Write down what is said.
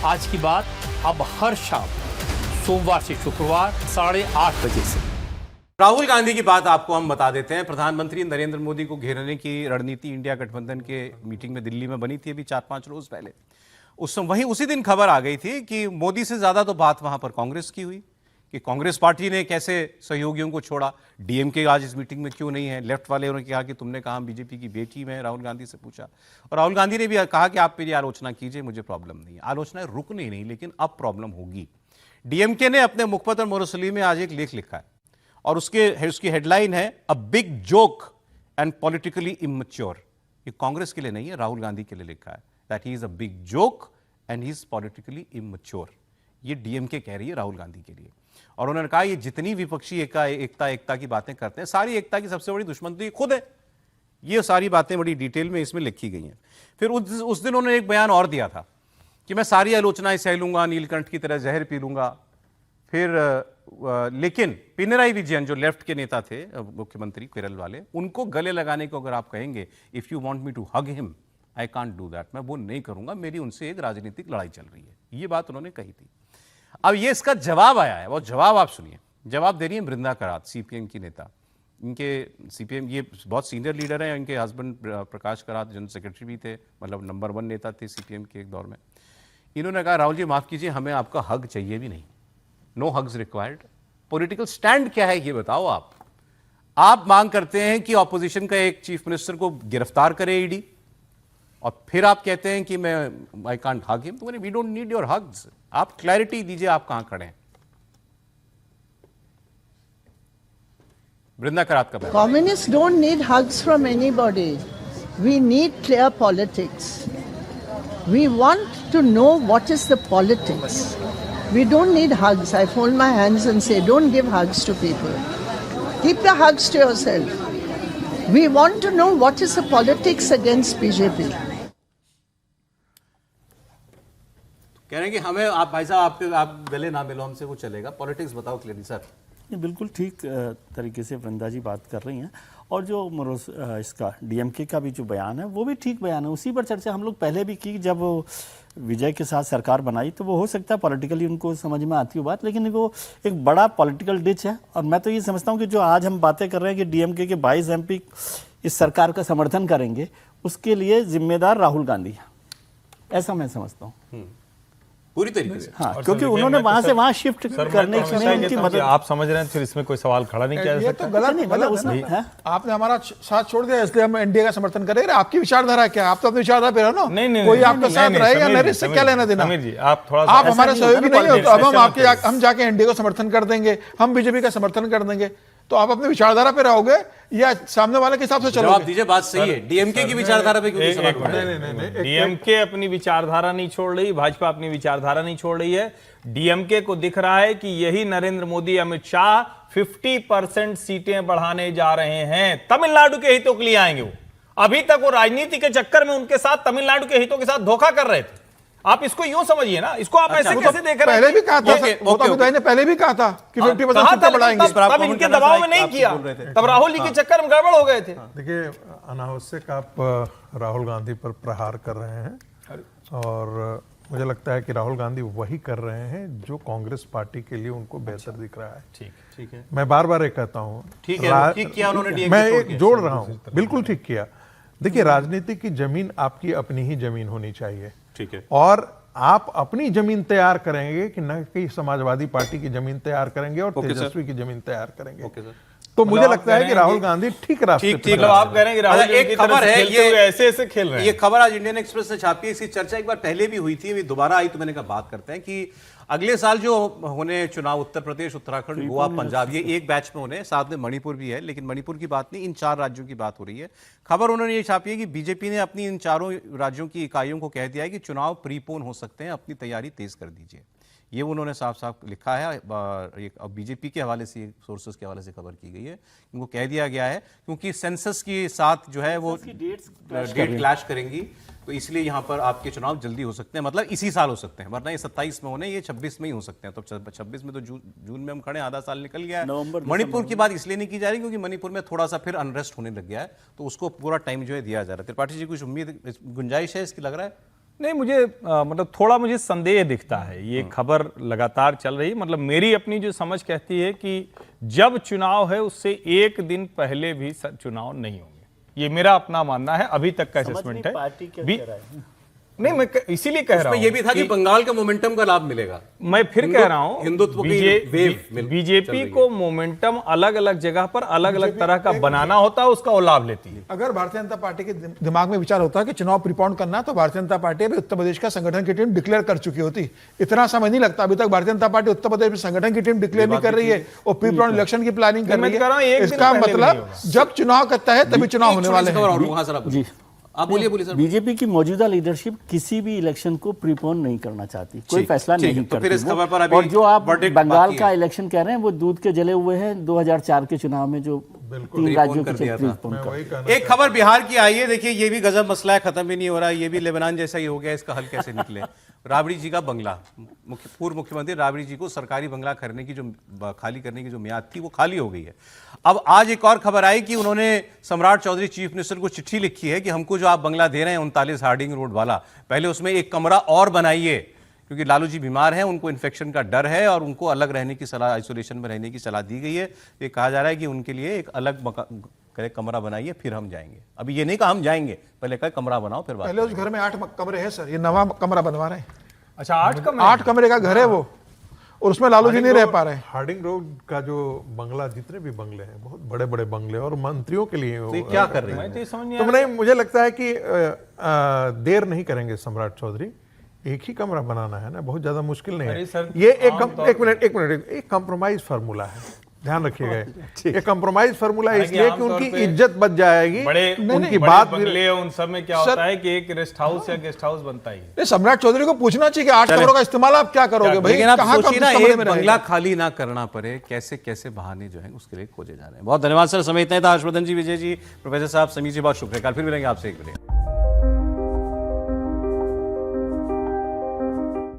आज की बात अब हर शाम सोमवार से शुक्रवार 8:30 बजे से। राहुल गांधी की बात आपको हम बता देते हैं। प्रधानमंत्री नरेंद्र मोदी को घेरने की रणनीति इंडिया गठबंधन के मीटिंग में दिल्ली में बनी थी अभी 4-5 रोज पहले। उसी दिन खबर आ गई थी कि मोदी से ज्यादा तो बात वहां पर कांग्रेस की हुई कि कांग्रेस पार्टी ने कैसे सहयोगियों को छोड़ा, डीएमके आज इस मीटिंग में क्यों नहीं है। लेफ्ट वाले उन्होंने कहा कि तुमने कहा बीजेपी की बेटी में, राहुल गांधी से पूछा और राहुल गांधी ने भी कहा कि आप मेरी आलोचना कीजिए, मुझे प्रॉब्लम नहीं है। आलोचना रुकनी नहीं, लेकिन अब प्रॉब्लम होगी। डीएमके ने अपने मुखपत्र मुरसली में आज एक लेख लिखा है और उसकी हेडलाइन है a big joke and politically immature. ये कांग्रेस के लिए नहीं है, राहुल गांधी के लिए लिखा है that he is a big joke and he is politically immature. ये डीएमके कह रही है राहुल गांधी के लिए। और उन्होंने कहा ये जितनी विपक्षी एकता की बातें करते हैं, सारी एकता की सबसे बड़ी दुश्मन तो ये खुद है। ये सारी बातें बड़ी डिटेल में इसमें लिखी गई हैं। फिर उस दिन उन्होंने एक बयान और दिया था कि मैं सारी आलोचनाएं सह लूंगा, नीलकंठ की तरह जहर पी लूंगा। फिर लेकिन पिनराई विजयन जो लेफ्ट के नेता थे, मुख्यमंत्री केरल वाले, उनको गले लगाने को अगर आप कहेंगे if you want me to hug him I can't do that, मैं वो नहीं करूंगा, मेरी उनसे एक राजनीतिक लड़ाई चल रही है। ये बात उन्होंने कही थी। अब ये इसका जवाब आया है, वो जवाब आप सुनिए। जवाब दे रही है वृंदा करात, सीपीएम की नेता। इनके सीपीएम ये बहुत सीनियर लीडर हैं। इनके हस्बैंड प्रकाश करात जनरल सेक्रेटरी भी थे, मतलब नंबर 1 नेता थे सीपीएम के एक दौर में। इन्होंने कहा राहुल जी माफ कीजिए, हमें आपका हग चाहिए भी नहीं, no hugs required. Political stand क्या है ये बताओ आप। आप मांग करते हैं कि ऑपोजिशन का एक चीफ मिनिस्टर को गिरफ्तार करे ईडी, और फिर आप कहते हैं कि मैं आई कांट हग हिम। तो we don't need your hugs. आप क्लैरिटी दीजिए, आप कहां खड़े हैं। वृंदा करात का Communists don't need hugs from anybody. We need clear politics. We want to know what is the politics. We don't need hugs. I fold my hands and say, don't give hugs to people. Keep the hugs to yourself. We want to know what is the politics against BJP. कह रहे हैं कि हमें आप भाई साहब आप गले ना मिलो हमसे, वो चलेगा। पॉलिटिक्स बताओ क्लियरली सर। ये बिल्कुल ठीक तरीके से वृंदा जी बात कर रही हैं। और जो इसका डीएमके का भी जो बयान है वो भी ठीक बयान है। उसी पर चर्चा हम लोग पहले भी की, जब वो विजय के साथ सरकार बनाई तो वो हो सकता है पॉलिटिकली उनको समझ में आती हो बात, लेकिन वो एक बड़ा पॉलिटिकल डिच है। और मैं तो ये समझता हूँ कि जो आज हम बातें कर रहे हैं कि डीएमके के 22 एमपी इस सरकार का समर्थन करेंगे, उसके लिए जिम्मेदार राहुल गांधी है, ऐसा मैं समझता हूँ पूरी तरीके से। हाँ, क्योंकि उन्होंने वहां से वहां शिफ्ट करने की उनकी मदद। आप समझ रहे हैं, फिर इसमें कोई सवाल खड़ा नहीं किया जा सकता। ये तो गलत नहीं, आपने हमारा साथ छोड़ दिया इसलिए हम एनडीए का समर्थन करेंगे। आपकी विचारधारा क्या है? आप तो अपनी विचारधारा पे रहो ना। नहीं, कोई आपका साथ रहेगा नहीं, इससे क्या लेना देना। समीर जी, आप थोड़ा आप हमारे सहयोगी नहीं हो तो अब हम जाके एनडीए को समर्थन कर देंगे, हम बीजेपी का समर्थन कर देंगे। तो आप अपनी विचारधारा पे रहोगे या सामने वाले के हिसाब से चलोगे? जवाब दीजिए, बात सही है। डीएमके की विचारधारा पे क्यों नहीं सवाल उठ रहा है? नहीं, डीएमके अपनी विचारधारा नहीं छोड़ रही, भाजपा अपनी विचारधारा नहीं छोड़ रही है। डीएमके को दिख रहा है कि यही नरेंद्र मोदी, अमित शाह 50% सीटें बढ़ाने जा रहे हैं। तमिलनाडु के हितों के लिए आएंगे वो। अभी तक वो राजनीति के चक्कर में उनके साथ तमिलनाडु के हितों के साथ धोखा कर रहे थे। आप इसको यूं समझिए ना, इसको आप ऐसे कैसे देख रहे हैं? पहले भी कहा था, ने पहले भी कहा था कि 50% सीटें बढ़ाएंगे। तब इनके दबाव में नहीं किया, तब राहुल जी के चक्कर में गड़बड़ हो गए थे। देखिए, अनावश्यक आप राहुल गांधी पर प्रहार कर रहे हैं और मुझे लगता है कि राहुल गांधी वही कर रहे हैं जो कांग्रेस पार्टी के लिए उनको बेहतर दिख रहा है। ठीक है, मैं बार बार ये कहता हूँ, ठीक है, ठीक किया उन्होंने, मैं एक जोड़ रहा हूँ, बिल्कुल ठीक किया। देखिए, राजनीति की जमीन आपकी अपनी ही जमीन होनी चाहिए, ठीक है, और आप अपनी जमीन तैयार करेंगे कि न कि समाजवादी पार्टी की जमीन तैयार करेंगे और तेजस्वी की जमीन तैयार करेंगे। तो मुझे लगता है कि राहुल गांधी ठीक रास्ते पे। मतलब आप कह रहे हैं कि राहुल एक खबर है, ये ऐसे खेल रहे हैं। ये खबर आज इंडियन एक्सप्रेस ने छापी है। इसकी चर्चा एक बार पहले भी हुई थी, अभी दोबारा आई, तो मैंने कहा बात करते हैं कि अगले साल जो होने चुनाव, उत्तर प्रदेश, उत्तराखंड, गोवा, पंजाब, ये एक बैच में होने, साथ में मणिपुर भी है, लेकिन मणिपुर की बात नहीं, इन 4 राज्यों की बात हो रही है। खबर उन्होंने ये छापी है कि बीजेपी ने अपनी इन 4 राज्यों की इकाइयों को कह दिया है कि चुनाव प्रीपोन हो सकते हैं, अपनी तैयारी तेज कर दीजिए। ये उन्होंने साफ साफ लिखा है। अब बीजेपी के हवाले से, सोर्सेस के हवाले से खबर की गई है। इनको कह दिया गया है क्योंकि सेंसस के साथ जो है वो डेट क्लैश करेंगी, तो इसलिए यहाँ पर आपके चुनाव जल्दी हो सकते हैं, मतलब इसी साल हो सकते हैं, वरना ये 27 में होने, ये 26 में ही हो सकते हैं। तो 26 में तो जून में हम खड़े, आधा साल निकल गया है। मणिपुर की बात इसलिए नहीं की जा रही क्योंकि मणिपुर में थोड़ा सा फिर अनरेस्ट होने लग गया है, तो उसको पूरा टाइम जो है दिया जा रहा है। त्रिपाठी जी, कुछ उम्मीद, गुंजाइश है इसकी, लग रहा है? नहीं, मुझे मतलब थोड़ा मुझे संदेह दिखता है। ये खबर लगातार चल रही, मतलब मेरी अपनी जो समझ कहती है कि जब चुनाव है उससे एक दिन पहले भी चुनाव नहीं होंगे। ये मेरा अपना मानना है, अभी तक का असेसमेंट है। पार्टी क्या कह रहा है? नहीं, मैं इसीलिए कह रहा हूं ये भी था कि बंगाल का मोमेंटम का लाभ मिलेगा। मैं फिर कह रहा हूं हिंदुत्व की वेव बीजेपी को मोमेंटम अलग अलग जगह पर अलग अलग तरह का बनाना होता है, उसका वो लाभ लेती है। अगर भारतीय जनता पार्टी के दिमाग में विचार होता है कि चुनाव प्रीपोन करना, तो भारतीय जनता पार्टी अभी उत्तर प्रदेश का संगठन की टीम डिक्लेयर कर चुकी होती। इतना समय नहीं लगता। अभी तक भारतीय जनता पार्टी उत्तर प्रदेश में संगठन की टीम डिक्लेयर नहीं कर रही है और प्रीपोन इलेक्शन की प्लानिंग कर रही है। इसका मतलब जब चुनाव करता है तभी चुनाव होने वाले हैं। जी आप बोलिए सर। बीजेपी की मौजूदा लीडरशिप किसी भी इलेक्शन को प्रीपोन नहीं करना चाहती, कोई फैसला नहीं तो फिर करती इस खबर पर अभी और जो आप verdict बंगाल बाकी का है। इलेक्शन कह रहे हैं वो दूध के जले हुए हैं। 2004 के चुनाव में जो 3 राज्यों कर के दिया था। प्रीपोन कर एक खबर बिहार की आई है, देखिए ये भी गजब मसला है, खत्म भी नहीं हो रहा है। ये भी लेबनान जैसा ही हो गया, इसका हल कैसे निकले। राबड़ी जी का बंगला, पूर्व मुख्यमंत्री राबड़ी जी को सरकारी बंगला खरीदने की जो खाली करने की जो मियाद थी वो खाली हो गई है। अब आज एक और खबर आई कि उन्होंने सम्राट चौधरी चीफ मिनिस्टर को चिट्ठी लिखी है कि हमको जो आप बंगला दे रहे हैं 39 हार्डिंग रोड वाला, पहले उसमें एक कमरा और बनाइए, क्योंकि लालू जी बीमार हैं, उनको इन्फेक्शन का डर है और उनको अलग रहने की सलाह, आइसोलेशन में रहने की सलाह दी गई है। ये कहा जा रहा है कि उनके लिए एक अलग कमरा बनाइए, फिर हम जाएंगे। अभी ये नहीं कहा हम जाएंगे, पहले कहा कमरा बनाओ फिर बात पहले उस घर में 8 कमरे हैं सर, ये नवा कमरा बनवा रहे हैं। अच्छा, 8 कमरे का घर है वो, और उसमें लालू जी नहीं रह पा रहे हैं। हार्डिंग रोड का जो बंगला, जितने भी बंगले हैं, बहुत बड़े बड़े बंगले और मंत्रियों के लिए तो ये क्या कर रहे हैं? मैं तो ये समझ नहीं तो आ रहा। नहीं, मुझे लगता है कि देर नहीं करेंगे सम्राट चौधरी। एक ही कमरा बनाना है ना, बहुत ज्यादा मुश्किल नहीं अरे है। सर, ये आमतौर एक मिनट एक कंप्रोमाइज फार्मूला है, ध्यान रखिएगा। ये कंप्रोमाइज फार्मूला है इसलिए कि उनकी इज्जत बच जाएगी, उनकी बात बंगले उन सब में क्या होता है कि एक रेस्ट हाउस या गेस्ट हाउस बनता ही है। सम्राट चौधरी को पूछना चाहिए कि 8 कमरों का इस्तेमाल आप क्या करोगे भाई? लेकिन आप कहाँ सोचिए ना, किस कमरे एक में बंगला रहेगा? खाली ना करना पड़े, कैसे कैसे बहाने जो है उसके लिए खोजे जा रहे हैं। बहुत धन्यवाद सर, समय इतना ही था। हर्षवर्धन जी, विजय जी, प्रोफेसर साहब, समीर जी, बहुत शुक्रिया। कल फिर मिलेंगे आपसे एक वीडियो।